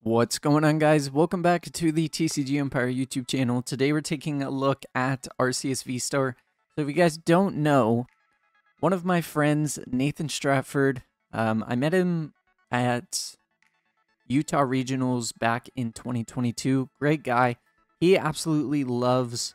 What's going on, guys? Welcome back to the TCG Empire YouTube channel. Today we're taking a look at Arceus VSTAR. So if you guys don't know, one of my friends, Nathan Stratford, I met him at Utah Regionals back in 2022. Great guy. He absolutely loves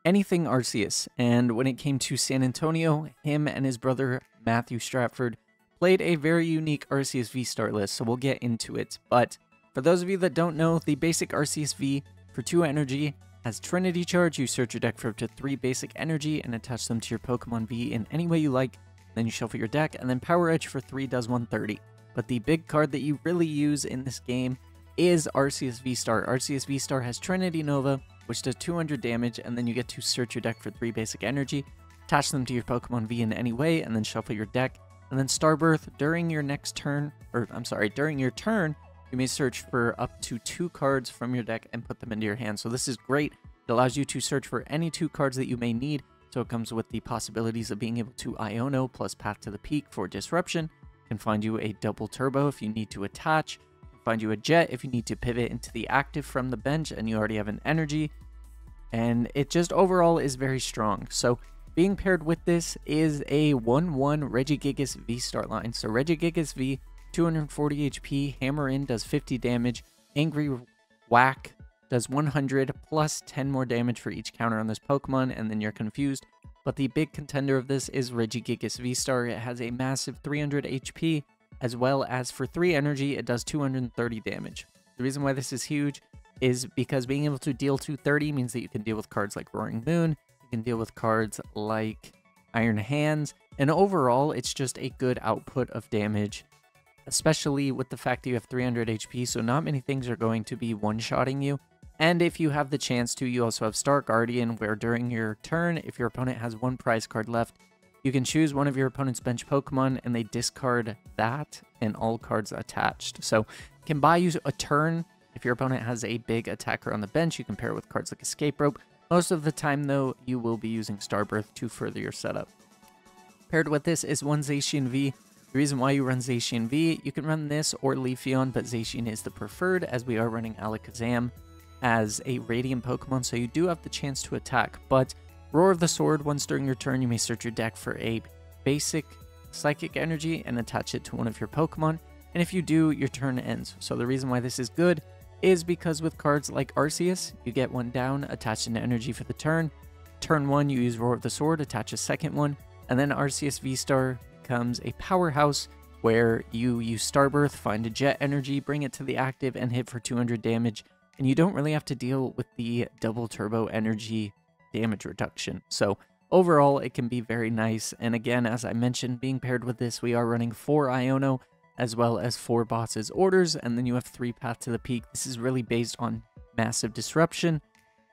anything Arceus. And when it came to San Antonio, him and his brother, Matthew Stratford, played a very unique Arceus VSTAR list, so we'll get into it. But for those of you that don't know, the basic Arceus V for 2 energy has Trinity Charge. You search your deck for up to 3 basic energy and attach them to your Pokemon V in any way you like. Then you shuffle your deck, and then Power Edge for 3 does 130. But the big card that you really use in this game is Arceus VSTAR. Arceus VSTAR has Trinity Nova, which does 200 damage, and then you get to search your deck for 3 basic energy, attach them to your Pokemon V in any way, and then shuffle your deck. And then Starbirth, during your turn, you may search for up to 2 cards from your deck and put them into your hand. So this is great. It allows you to search for any 2 cards that you may need. So it comes with the possibilities of being able to Iono plus Path to the Peak for disruption. It can find you a double turbo if you need to attach. It can find you a jet if you need to pivot into the active from the bench and you already have an energy. And it just overall is very strong. So being paired with this is a 1-1 Regigigas VSTAR line. So Regigigas V, 240 HP, Hammer In does 50 damage, Angry Whack does 100, plus 10 more damage for each counter on this Pokemon, and then you're confused. But the big contender of this is Regigigas VSTAR. It has a massive 300 HP, as well as for 3 energy, it does 230 damage. The reason why this is huge is because being able to deal 230 means that you can deal with cards like Roaring Moon, can deal with cards like Iron Hands, and overall it's just a good output of damage, especially with the fact that you have 300 HP, so not many things are going to be one-shotting you. And if you have the chance to, you also have Star Guardian, where during your turn, if your opponent has 1 prize card left, you can choose one of your opponent's bench Pokemon and they discard that and all cards attached. So it can buy you a turn. If your opponent has a big attacker on the bench, you can pair it with cards like Escape Rope. Most of the time, though, you will be using Starbirth to further your setup. Paired with this is one Zacian V. The reason why you run Zacian V, you can run this or Leafeon, but Zacian is the preferred, as we are running Alakazam as a Radiant Pokemon, so you do have the chance to attack. But Roar of the Sword, once during your turn, you may search your deck for a basic Psychic Energy and attach it to one of your Pokemon, and if you do, your turn ends. So the reason why this is good is because with cards like Arceus, you get 1 down, attach an energy for the turn. Turn 1, you use Roar of the Sword, attach a second one, and then Arceus VSTAR becomes a powerhouse where you use Starbirth, find a jet energy, bring it to the active, and hit for 200 damage. And you don't really have to deal with the double turbo energy damage reduction. So overall, it can be very nice. And again, as I mentioned, being paired with this, we are running 4 Iono, as well as 4 Boss's Orders, and then you have 3 Path to the Peak. This is really based on massive disruption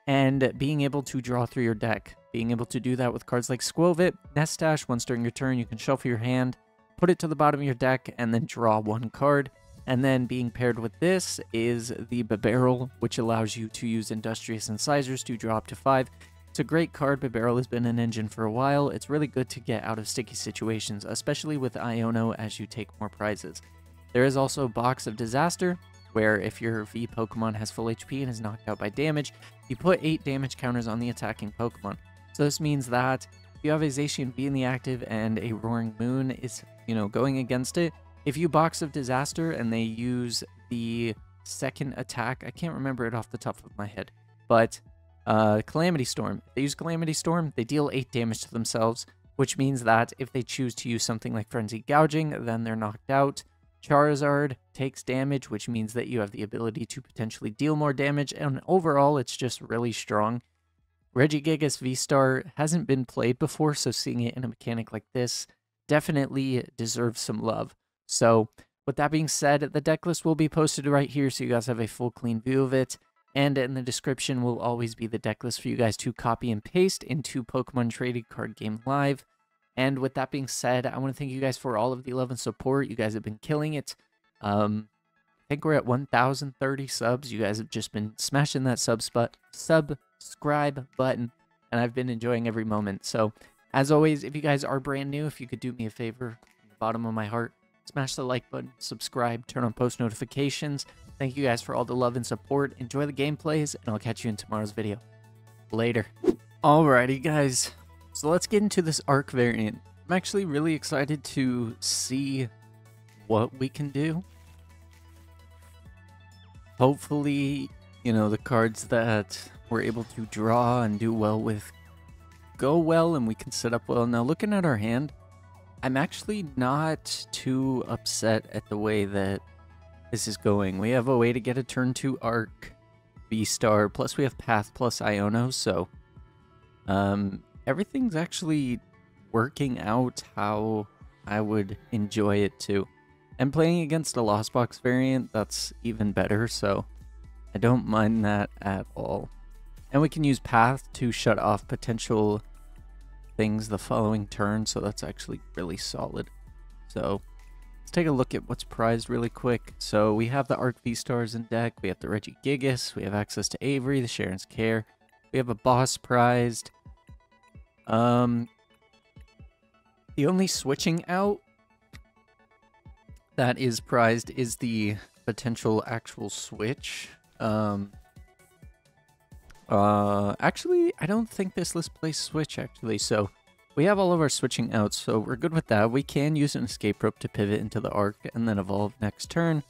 and being able to draw through your deck. Being able to do that with cards like Squovit, Nestash. Once during your turn, you can shuffle your hand, put it to the bottom of your deck, and then draw 1 card. And then being paired with this is the Bibarel, which allows you to use Industrious Incisors to draw up to 5. It's a great card. Bibarel has been an engine for a while. It's really good to get out of sticky situations, especially with Iono as you take more prizes. There is also Box of Disaster, where if your V Pokemon has full HP and is knocked out by damage, you put 8 damage counters on the attacking Pokemon. So this means that if you have a Zacian V in the active and a Roaring Moon is, going against it, if you Box of Disaster and they use the second attack, I can't remember it off the top of my head, but Calamity Storm. If they use Calamity Storm, they deal 8 damage to themselves, which means that if they choose to use something like Frenzy Gouging, then they're knocked out. Charizard takes damage, which means that you have the ability to potentially deal more damage, and overall, it's just really strong. Regigigas VSTAR hasn't been played before, so seeing it in a mechanic like this definitely deserves some love. So, with that being said, the deck list will be posted right here, so you guys have a full, clean view of it. And in the description will always be the deck list for you guys to copy and paste into Pokemon Trading Card Game Live. And with that being said, I want to thank you guys for all of the love and support. You guys have been killing it. I think we're at 1,030 subs. You guys have just been smashing that subscribe button, and I've been enjoying every moment. So, as always, if you guys are brand new, if you could do me a favor from the bottom of my heart, smash the like button, subscribe, turn on post notifications. Thank you guys for all the love and support. Enjoy the gameplays, and I'll catch you in tomorrow's video. Later. Alrighty, guys. So let's get into this arc variant. I'm actually really excited to see what we can do. Hopefully, you know, the cards that we're able to draw and do well with go well and we can set up well. Now, looking at our hand, I'm actually not too upset at the way that this is going. We have a way to get a turn 2 Arc VSTAR, plus we have Path plus Iono, so everything's actually working out how I would enjoy it too. And playing against a Lost Box variant, that's even better, so I don't mind that at all. And we can use Path to shut off potential things the following turn, so that's actually really solid. So let's take a look at what's prized really quick. So we have the Arc V-Stars in deck, we have the Regigigas, we have access to Avery, the Sharon's Care, we have a boss prized. The only switching out that is prized is the potential actual switch. Actually, I don't think this list plays switch, actually, so we have all of our switching outs, so we're good with that. We can use an escape rope to pivot into the arc and then evolve next turn,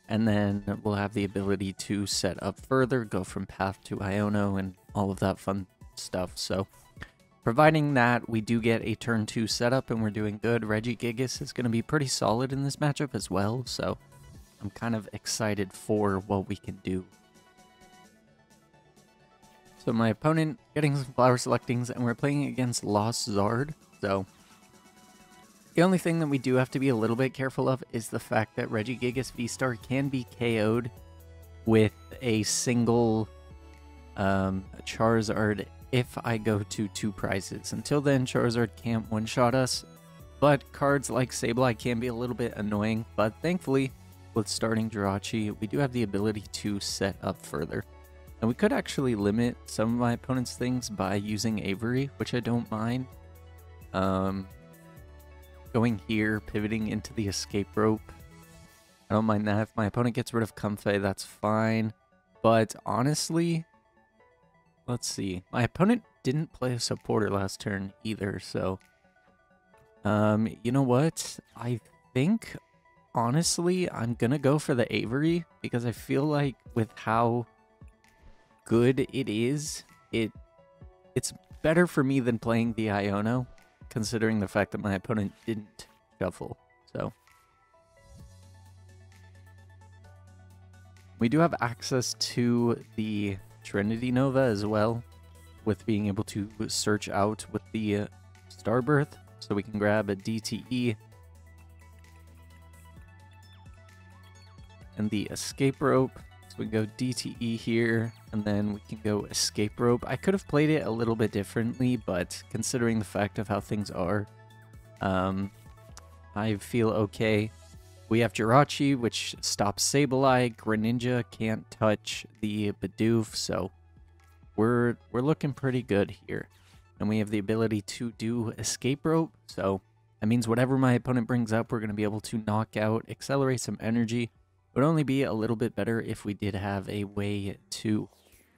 and then we'll have the ability to set up further, go from Path to Iono, and all of that fun stuff. So providing that we do get a turn 2 setup and we're doing good, Regigigas is going to be pretty solid in this matchup as well, so I'm kind of excited for what we can do. So my opponent getting some flower selectings, and we're playing against Lost Zard. So the only thing that we do have to be a little bit careful of is the fact that Regigigas VSTAR can be KO'd with a single Charizard if I go to 2 prizes. Until then, Charizard can't one-shot us, but cards like Sableye can be a little bit annoying. But thankfully, with starting Jirachi, we do have the ability to set up further. And we could actually limit some of my opponent's things by using Avery, which I don't mind. Going here, pivoting into the escape rope. I don't mind that. If my opponent gets rid of Comfey, that's fine. But honestly, let's see. My opponent didn't play a supporter last turn either, so you know what? I think, honestly, I'm going to go for the Avery, because I feel like with how good it is, it's better for me than playing the Iono, considering the fact that my opponent didn't shuffle. So we do have access to the Trinity Nova as well, with being able to search out with the Starbirth, so we can grab a DTE and the escape rope. So we can go DTE here, and then we can go escape rope. I could have played it a little bit differently, but considering the fact of how things are, I feel okay. We have Jirachi, which stops Sableye. Greninja can't touch the Bidoof, so we're looking pretty good here. And we have the ability to do escape rope, so that means whatever my opponent brings up, we're going to be able to knock out, accelerate some energy. It would only be a little bit better if we did have a way to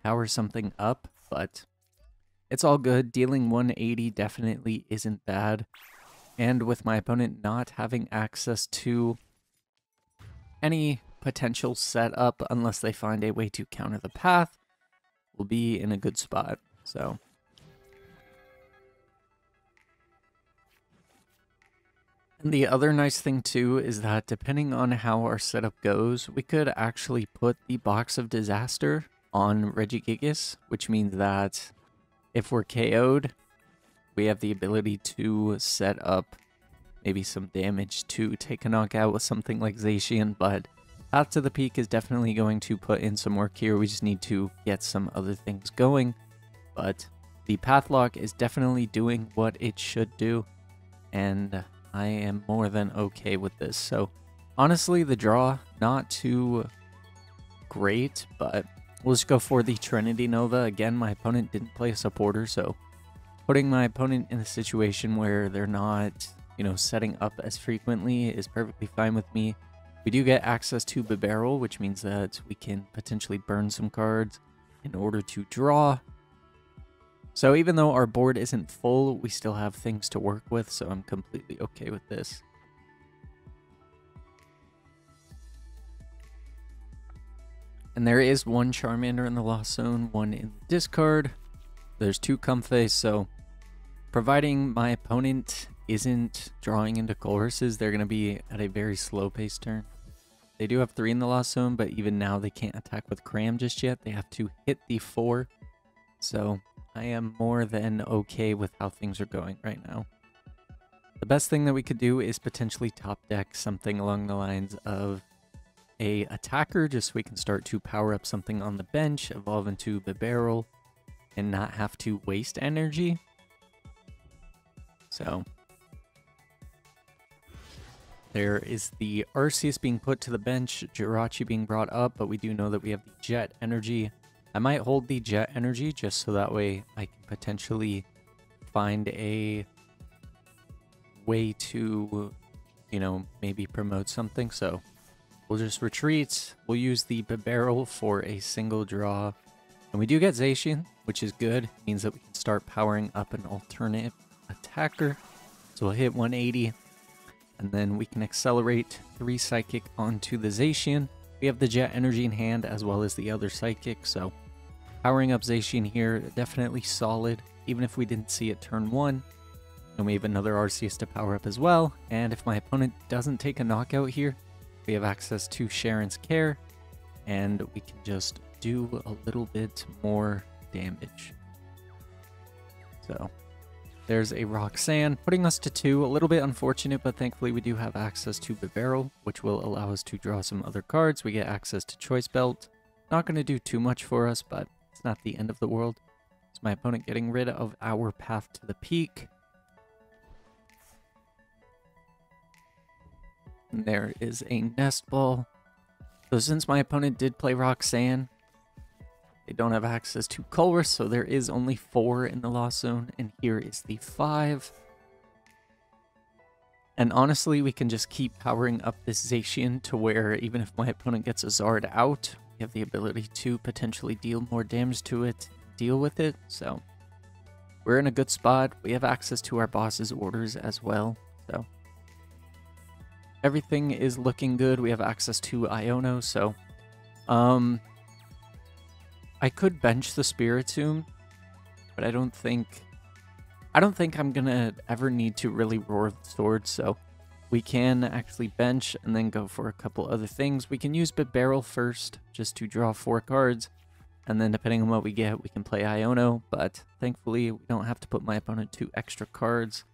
power something up, but it's all good. Dealing 180 definitely isn't bad. And with my opponent not having access to any potential setup unless they find a way to counter the path, we'll be in a good spot. So and the other nice thing too is that depending on how our setup goes, we could actually put the Box of Disaster on Regigigas, which means that if we're KO'd, we have the ability to set up maybe some damage to take a knockout with something like Zacian, but Path to the Peak is definitely going to put in some work here. We just need to get some other things going, but the Pathlock is definitely doing what it should do, and I am more than okay with this. So honestly, the draw, not too great, but we'll just go for the Trinity Nova. Again, my opponent didn't play a supporter, so putting my opponent in a situation where they're not, you know, setting up as frequently is perfectly fine with me. We do get access to Barrel, which means that we can potentially burn some cards in order to draw. So even though our board isn't full, we still have things to work with, so I'm completely okay with this. And there is one Charmander in the Lost Zone, one in the discard. There's two Comfey, so providing my opponent isn't drawing into Colress's, they're going to be at a very slow-paced turn. They do have 3 in the Lost Zone, but even now they can't attack with Cram just yet. They have to hit the 4. So I am more than okay with how things are going right now. The best thing that we could do is potentially top deck something along the lines of a attacker, just so we can start to power up something on the bench, evolve into the barrel, and not have to waste energy. So there is the Arceus being put to the bench, Jirachi being brought up, but we do know that we have the Jet Energy. I might hold the Jet Energy just so that way I can potentially find a way to, you know, maybe promote something. So we'll just retreat. We'll use the barrel for a single draw. And we do get Zacian, which is good. It means that we can start powering up an alternate attacker. So we'll hit 180. And then we can accelerate 3 Psychic onto the Zacian. We have the Jet Energy in hand as well as the other Psychic. So powering up Zacian here, definitely solid. Even if we didn't see it turn 1. And we have another Arceus to power up as well. And if my opponent doesn't take a knockout here, we have access to Sharon's Care. And we can just do a little bit more damage. So there's a Roxanne, putting us to 2. A little bit unfortunate, but thankfully we do have access to the barrel, which will allow us to draw some other cards. We get access to Choice Belt. Not going to do too much for us, but it's not the end of the world. It's my opponent getting rid of our Path to the Peak. And there is a Nest Ball. So since my opponent did play Roxanne, they don't have access to Colress, so there is only 4 in the Lost Zone, and here is the 5. And honestly, we can just keep powering up this Zacian to where even if my opponent gets a Zard out, we have the ability to potentially deal more damage to it, deal with it. So we're in a good spot. We have access to our boss's orders as well, so everything is looking good. We have access to Iono, so I could bench the Spiritomb, but I don't think I'm gonna ever need to really roar the sword, so we can actually bench and then go for a couple other things. We can use Barrel first just to draw 4 cards, and then depending on what we get, we can play Iono, but thankfully we don't have to put my opponent 2 extra cards.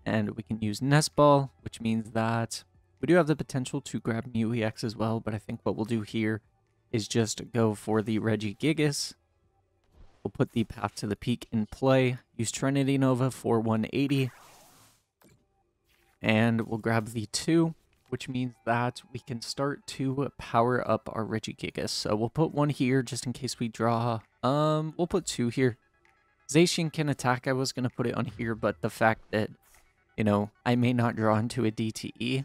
And we can use Nest Ball, which means that we do have the potential to grab Mew EX as well, but I think what we'll do here is just go for the Regigigas. We'll put the Path to the Peak in play, use Trinity Nova for 180, and we'll grab the 2, which means that we can start to power up our Regigigas. So we'll put 1 here just in case we draw. We'll put 2 here. Zacian can attack. I was going to put it on here, but the fact that, you know, I may not draw into a DTE.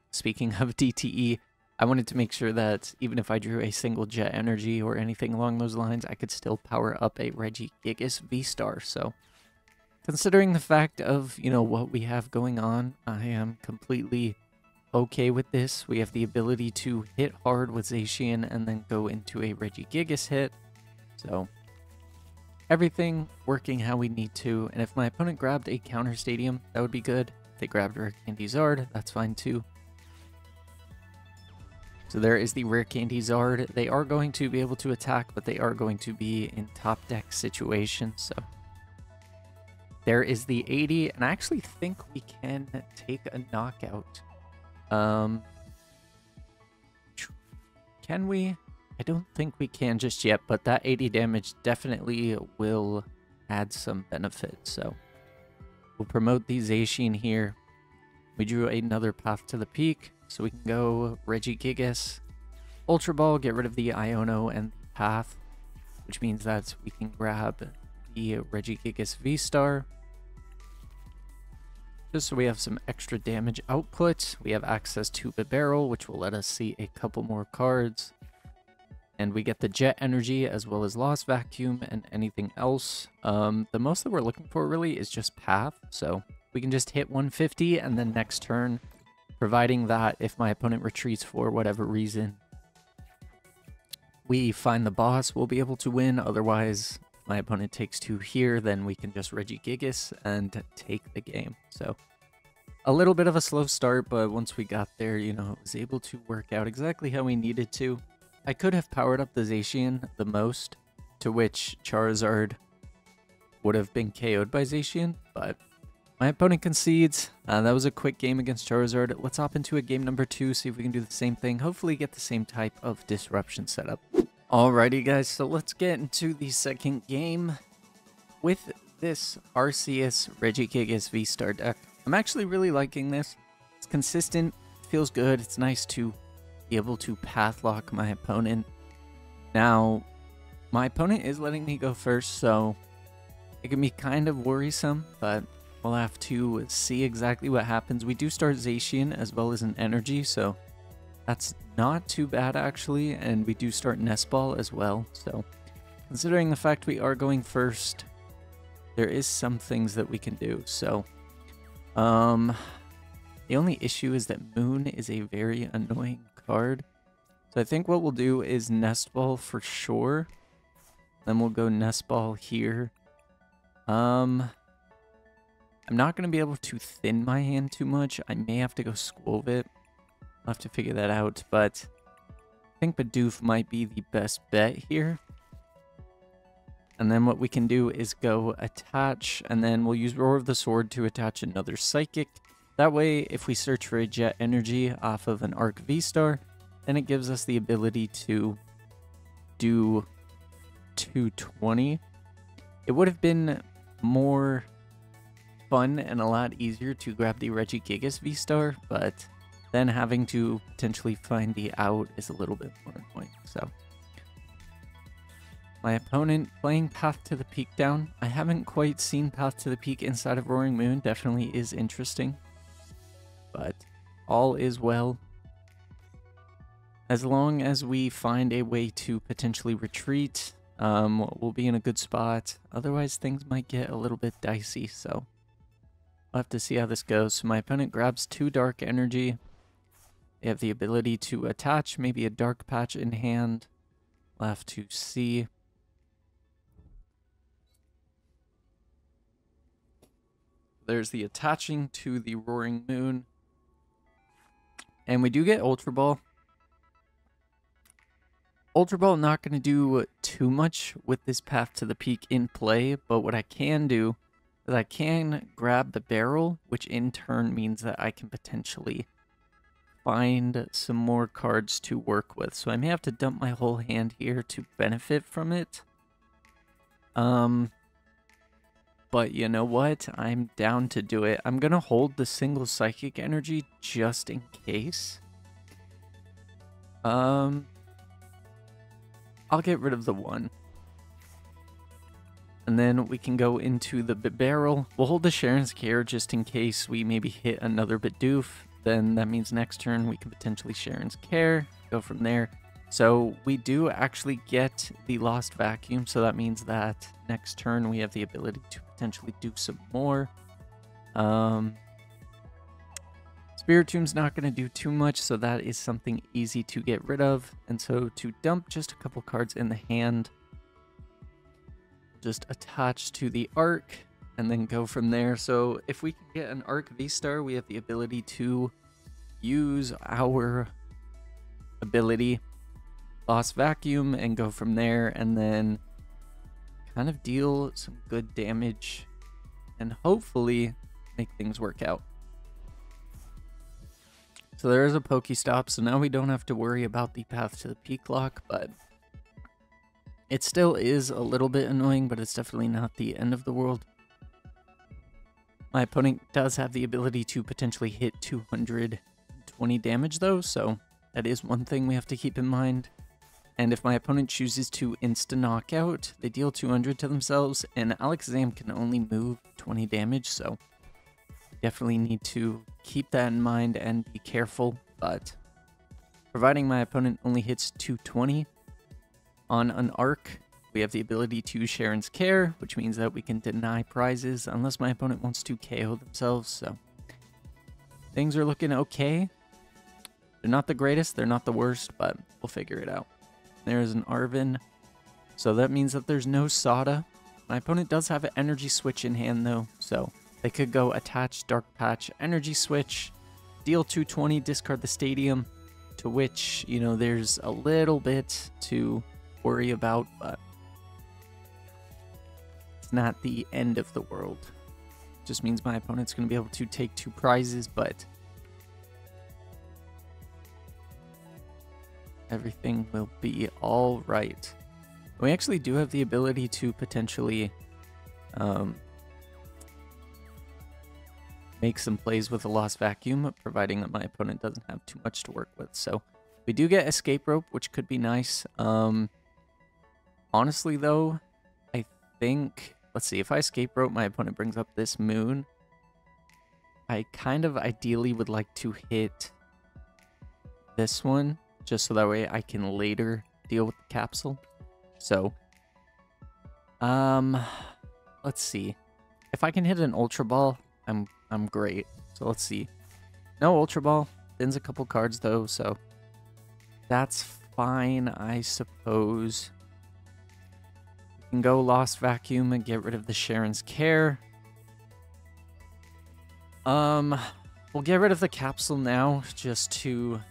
Speaking of DTE, I wanted to make sure that even if I drew a single Jet Energy or anything along those lines, I could still power up a Regigigas VSTAR. So considering the fact of, you know, what we have going on, I am completely okay with this. We have the ability to hit hard with Zacian and then go into a Regigigas hit. So everything working how we need to. And if my opponent grabbed a counter stadium, that would be good. If they grabbed Rare Candy Zard, that's fine too. So there is the Rare Candy Zard. They are going to be able to attack, but they are going to be in top deck situations. So there is the 80, and I actually think we can take a knockout. Can we? I don't think we can just yet, but that 80 damage definitely will add some benefit. So we'll promote the Zacian here. We drew another Path to the Peak. So we can go Regigigas, Ultra Ball, get rid of the Iono and the Path, which means that we can grab the Regigigas VSTAR. Just so we have some extra damage output, we have access to the barrel, which will let us see a couple more cards. And we get the jet energy as well as lost vacuum and anything else. The most that we're looking for really is just path. So we can just hit 150 and then next turn, providing that if my opponent retreats for whatever reason, we find the boss, we'll be able to win. Otherwise, my opponent takes 2 here, then we can just Regigigas and take the game. So a little bit of a slow start, but once we got there, you know, it was able to work out exactly how we needed to. I could have powered up the Zacian the most, to which Charizard would have been KO'd by Zacian, but my opponent concedes. That was a quick game against Charizard. Let's hop into a game number 2, see if we can do the same thing. Hopefully get the same type of disruption setup. Alrighty guys, so let's get into the second game with this Arceus Regigigas VSTAR deck. I'm actually really liking this. It's consistent, feels good, it's nice to be able to pathlock my opponent. Now, my opponent is letting me go first, so it can be kind of worrisome, but we'll have to see exactly what happens. We do start Zacian as well as an energy, so that's not too bad actually, and we do start Nest Ball as well, so considering the fact we are going first, there is some things that we can do. So the only issue is that Moon is a very annoying card, so I think what we'll do is Nest Ball for sure, then we'll go Nest Ball here. I'm not going to be able to thin my hand too much. I may have to go Squovit. I'll have to figure that out, but I think Bidoof might be the best bet here. And then what we can do is go attach, and then we'll use Roar of the Sword to attach another Psychic. That way, if we search for a Jet Energy off of an Arc V-Star, then it gives us the ability to do 220. It would have been more fun and a lot easier to grab the Regigigas V-Star, but then having to potentially find the out is a little bit more annoying. So my opponent playing Path to the Peak down. I haven't quite seen Path to the Peak inside of Roaring Moon. Definitely is interesting, but all is well. As long as we find a way to potentially retreat, we'll be in a good spot. Otherwise, things might get a little bit dicey, so we'll have to see how this goes. So my opponent grabs 2 Dark Energy. They have the ability to attach maybe a Dark Patch in hand. We'll have to see. There's the attaching to the Roaring Moon. And we do get Ultra Ball. Ultra Ball not going to do too much with this Path to the Peak in play, but what I can do is I can grab the barrel, which in turn means that I can potentially find some more cards to work with. So I may have to dump my whole hand here to benefit from it. But you know what? I'm down to do it. I'm going to hold the single Psychic Energy just in case. I'll get rid of the 1. And then we can go into the barrel. We'll hold the Sharon's Care just in case we maybe hit another Bidoof. Then that means next turn we can potentially Sharon's Care, go from there. So we do actually get the Lost Vacuum, so that means that next turn we have the ability to potentially do some more. Spiritomb's not going to do too much, so that is something easy to get rid of. And so to dump just a couple cards in the hand, just attach to the Arc, and then go from there. So if we can get an Arc V-Star, we have the ability to use our ability, Lost Vacuum, and go from there, and then kind of deal some good damage and hopefully make things work out. So there is a Pokestop, so now we don't have to worry about the Path to the Peak lock, but it still is a little bit annoying, but it's definitely not the end of the world. My opponent does have the ability to potentially hit 220 damage though, so that is one thing we have to keep in mind. And if my opponent chooses to insta-knockout, they deal 200 to themselves, and Alakazam can only move 20 damage, so definitely need to keep that in mind and be careful, but providing my opponent only hits 220 on an arc, we have the ability to use Sharon's Care, which means that we can deny prizes unless my opponent wants to KO themselves, so things are looking okay. They're not the greatest, they're not the worst, but we'll figure it out. There's an Arven, so that means that there's no Sada. My opponent does have an energy switch in hand though, so they could go attach Dark Patch, energy switch, deal 220, discard the stadium, to which, you know, there's a little bit to worry about, but it's not the end of the world. Just means my opponent's going to be able to take 2 prizes, but everything will be all right. We actually do have the ability to potentially make some plays with a Lost Vacuum, providing that my opponent doesn't have too much to work with. So we do get Escape Rope, which could be nice. Honestly, though, I think... Let's see, if I Escape Rope, my opponent brings up this Moon. I kind of ideally would like to hit this one, just so that way I can later deal with the capsule. So, let's see. If I can hit an Ultra Ball, I'm great. So let's see. No Ultra Ball. Thins a couple cards though, so that's fine, I suppose. We can go Lost Vacuum and get rid of the Sharon's Care. We'll get rid of the capsule now, just to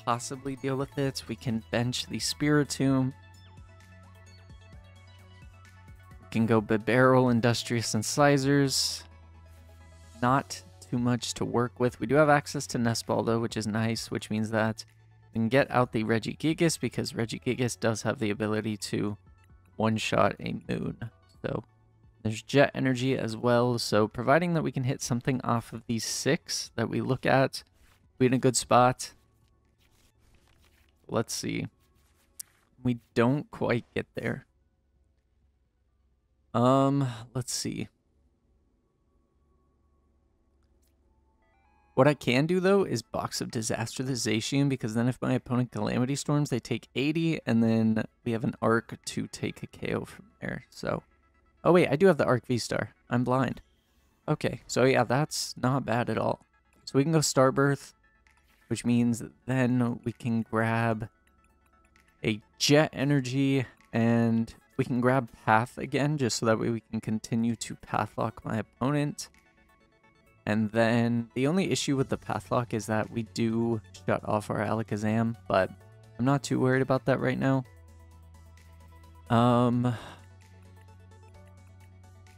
possibly deal with it. We can bench the Spiritomb. We can go Bibarel, Industrious Incisors. Not too much to work with. We do have access to Nest Ball though, which is nice, which means that we can get out the Regigigas, because Regigigas does have the ability to one-shot a Moon. So there's Jet Energy as well. So providing that we can hit something off of these 6 that we look at, we're in a good spot. Let's see. We don't quite get there. Let's see. What I can do, though, is Box of Disaster the Zacian, because then if my opponent Calamity Storms, they take 80, and then we have an Arc to take a KO from there. So, oh wait, I do have the Arc VSTAR. I'm blind. Okay, so yeah, that's not bad at all. So we can go Starbirth, which means then we can grab a Jet Energy, and we can grab Path again, just so that way we can continue to Pathlock my opponent. And then the only issue with the Pathlock is that we do shut off our Alakazam, but I'm not too worried about that right now.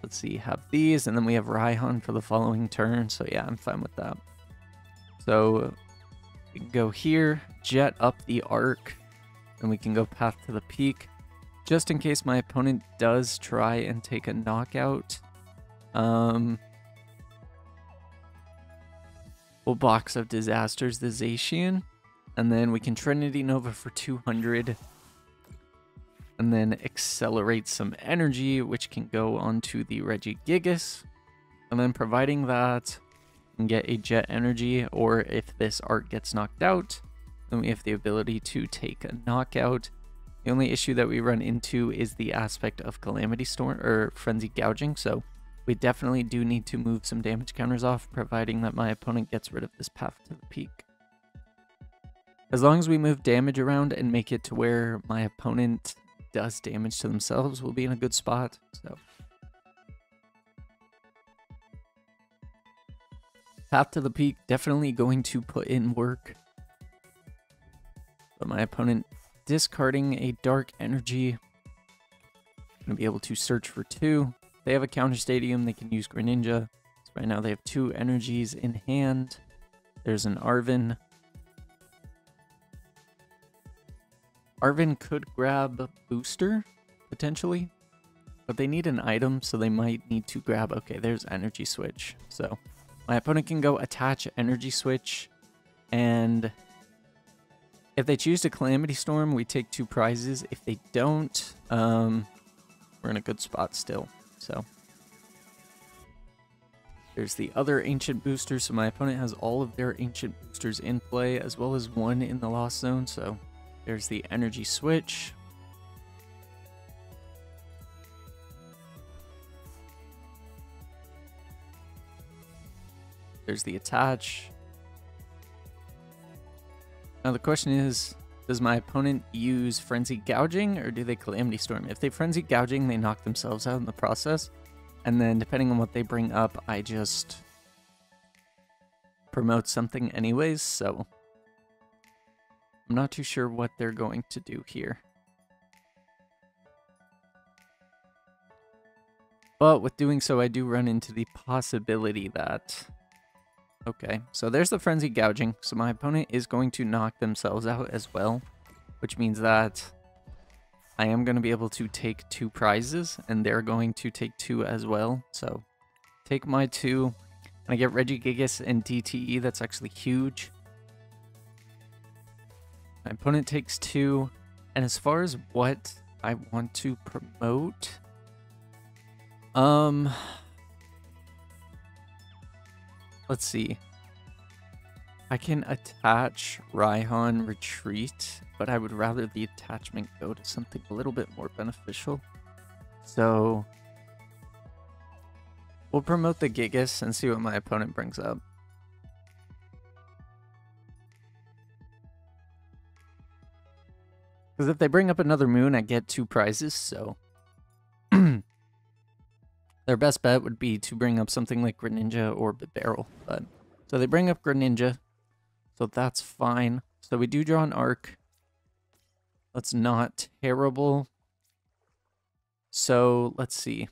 Let's see, have these, and then we have Raihan for the following turn, so yeah, I'm fine with that. So we can go here, jet up the Arc, and we can go Path to the Peak. Just in case my opponent does try and take a knockout, we'll Box of Disasters the Zacian, and then we can Trinity Nova for 200, and then accelerate some energy, which can go onto the Regigigas, and then providing that we can get a Jet Energy, or if this Arc gets knocked out, then we have the ability to take a knockout. The only issue that we run into is the aspect of Calamity Storm, or Frenzy Gouging, so we definitely do need to move some damage counters off, providing that my opponent gets rid of this Path to the Peak. As long as we move damage around and make it to where my opponent does damage to themselves, we'll be in a good spot. So, Path to the Peak, definitely going to put in work. But my opponent discarding a Dark Energy. Going to be able to search for 2. They have a counter stadium, they can use Greninja. So right now they have 2 energies in hand. There's an Arven. Arven could grab Booster, potentially. But they need an item, so they might need to grab... Okay, there's Energy Switch. So my opponent can go attach Energy Switch. And if they choose to Calamity Storm, we take 2 prizes. If they don't, we're in a good spot still. So There's the other ancient booster, so my opponent has all of their ancient boosters in play, as well as one in the lost zone, so there's the energy switch. There's the attach. Now the question is, does my opponent use Frenzy Gouging, or do they Calamity Storm? If they Frenzy Gouging, they knock themselves out in the process. And then depending on what they bring up, I just promote something anyways, so I'm not too sure what they're going to do here. But with doing so, I do run into the possibility that... Okay, so there's the Frenzy Gouging, so my opponent is going to knock themselves out as well, which means that I am going to be able to take 2 prizes, and they're going to take 2 as well. So take my 2, and I get Regigigas and DTE. That's actually huge. My opponent takes 2, and as far as what I want to promote, let's see. I can attach Raihan Retreat, but I would rather the attachment go to something a little bit more beneficial. So we'll promote the Gigas and see what my opponent brings up. Because if they bring up another moon, I get 2 prizes, so their best bet would be to bring up something like Greninja or Bibarel. But so they bring up Greninja, so that's fine. So we do draw an Arc. That's not terrible. So let's see.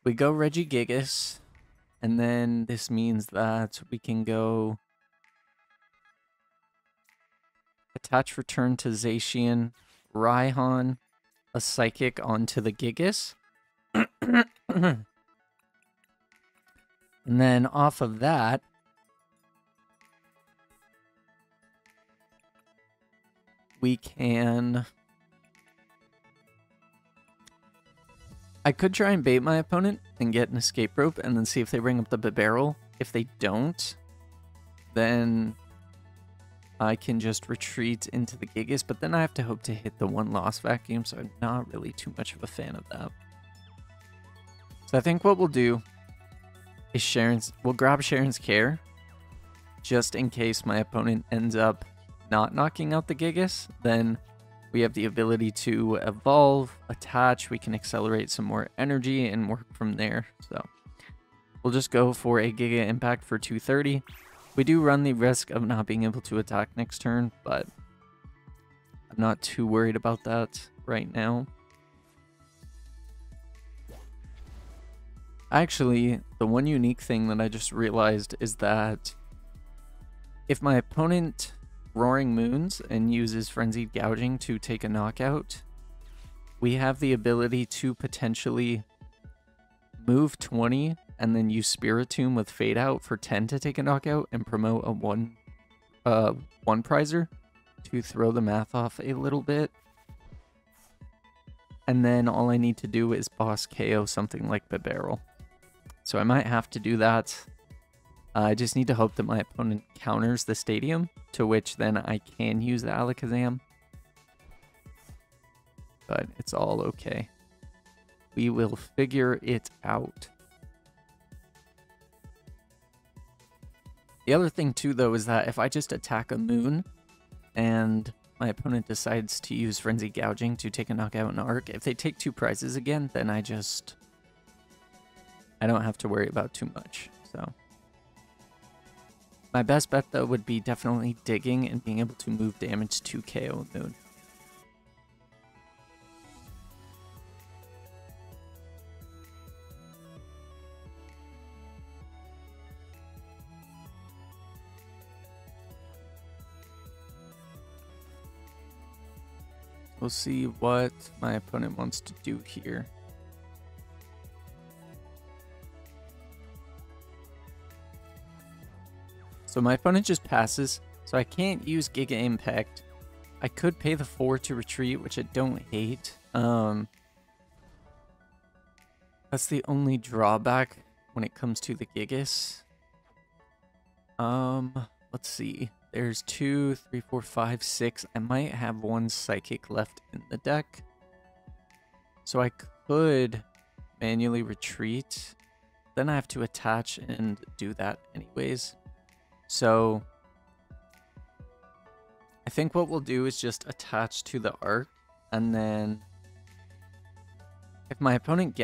We go Regigigas, and then this means that we can go attach return to Zacian, Raihan, a Psychic onto the Gigas. And then off of that, we can... I could try and bait my opponent and get an escape rope and then see if they bring up the Bibarel. If they don't, then I can just retreat into the Gigas, but then I have to hope to hit the 1 lost vacuum, so I'm not really too much of a fan of that. So I think what we'll do is we'll grab Sharon's Care, just in case my opponent ends up not knocking out the Gigas. Then we have the ability to evolve, attach, we can accelerate some more energy and work from there. So we'll just go for a Giga Impact for 230. We do run the risk of not being able to attack next turn, but I'm not too worried about that right now. Actually, the one unique thing that I just realized is that if my opponent Roaring Moons and uses Frenzied Gouging to take a knockout, we have the ability to potentially move 20 and then use Spiritomb with Fade Out for 10 to take a knockout and promote a one prizer to throw the math off a little bit. And then all I need to do is boss KO something like Bibarel. So I might have to do that. I just need to hope that my opponent counters the Stadium, to which then I can use the Alakazam. But it's all okay. We will figure it out. The other thing too, though, is that if I just attack a Moon and my opponent decides to use Frenzy Gouging to take a knockout and Arc, if they take 2 prizes again, then I don't have to worry about too much. So my best bet, though, would be definitely digging and being able to move damage to KO Moon. We'll see what my opponent wants to do here. So my opponent just passes, so I can't use Giga Impact. I could pay the 4 to retreat, which I don't hate. That's the only drawback when it comes to the Gigas. Let's see. There's 2, 3, 4, 5, 6. I might have one Psychic left in the deck. So I could manually retreat. Then I have to attach and do that anyways. So I think what we'll do is just attach to the arc, and then if my opponent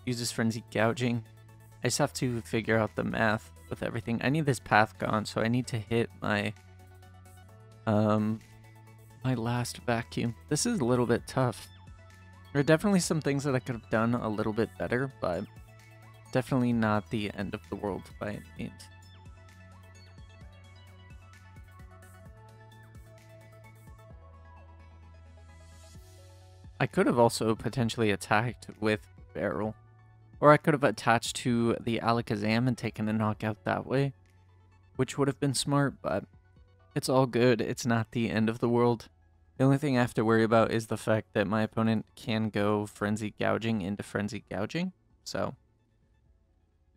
uses Frenzy Gouging, I just have to figure out the math with everything. I need this path gone, so I need to hit my my last vacuum. This is a little bit tough. There are definitely some things that I could have done a little bit better, but definitely not the end of the world by any means. I could have also potentially attacked with Barrel, or I could have attached to the Alakazam and taken a knockout that way, which would have been smart, but it's all good. It's not the end of the world. The only thing I have to worry about is the fact that my opponent can go Frenzy Gouging into Frenzy Gouging, so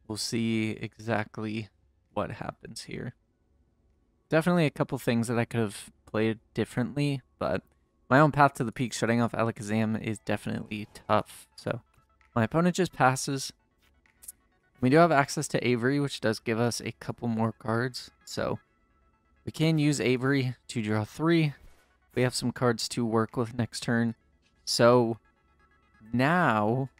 we'll see exactly what happens here. Definitely a couple things that I could have played differently, but my own path to the peak shutting off Alakazam is definitely tough. So my opponent just passes. We do have access to Avery, which does give us a couple more cards. So we can use Avery to draw 3. We have some cards to work with next turn. So now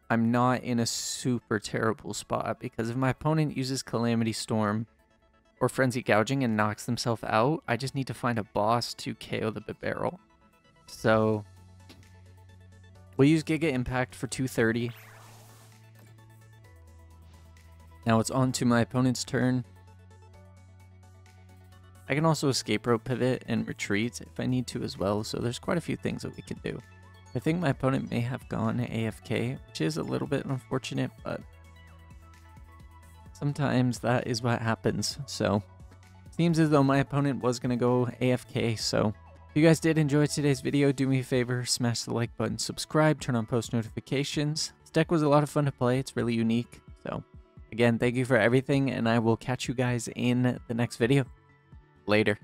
I'm not in a super terrible spot, because if my opponent uses Calamity Storm or Frenzy Gouging and knocks themselves out, I just need to find a boss to KO the Barrel. So we'll use Giga Impact for 230. Now it's on to my opponent's turn. I can also Escape Rope Pivot and retreat if I need to as well, so there's quite a few things that we can do. I think my opponent may have gone AFK, which is a little bit unfortunate, but sometimes that is what happens. So seems as though my opponent was going to go AFK. So if you guys did enjoy today's video, do me a favor, smash the like button, subscribe, turn on post notifications. This deck was a lot of fun to play. It's really unique. So again, thank you for everything, and I will catch you guys in the next video. Later.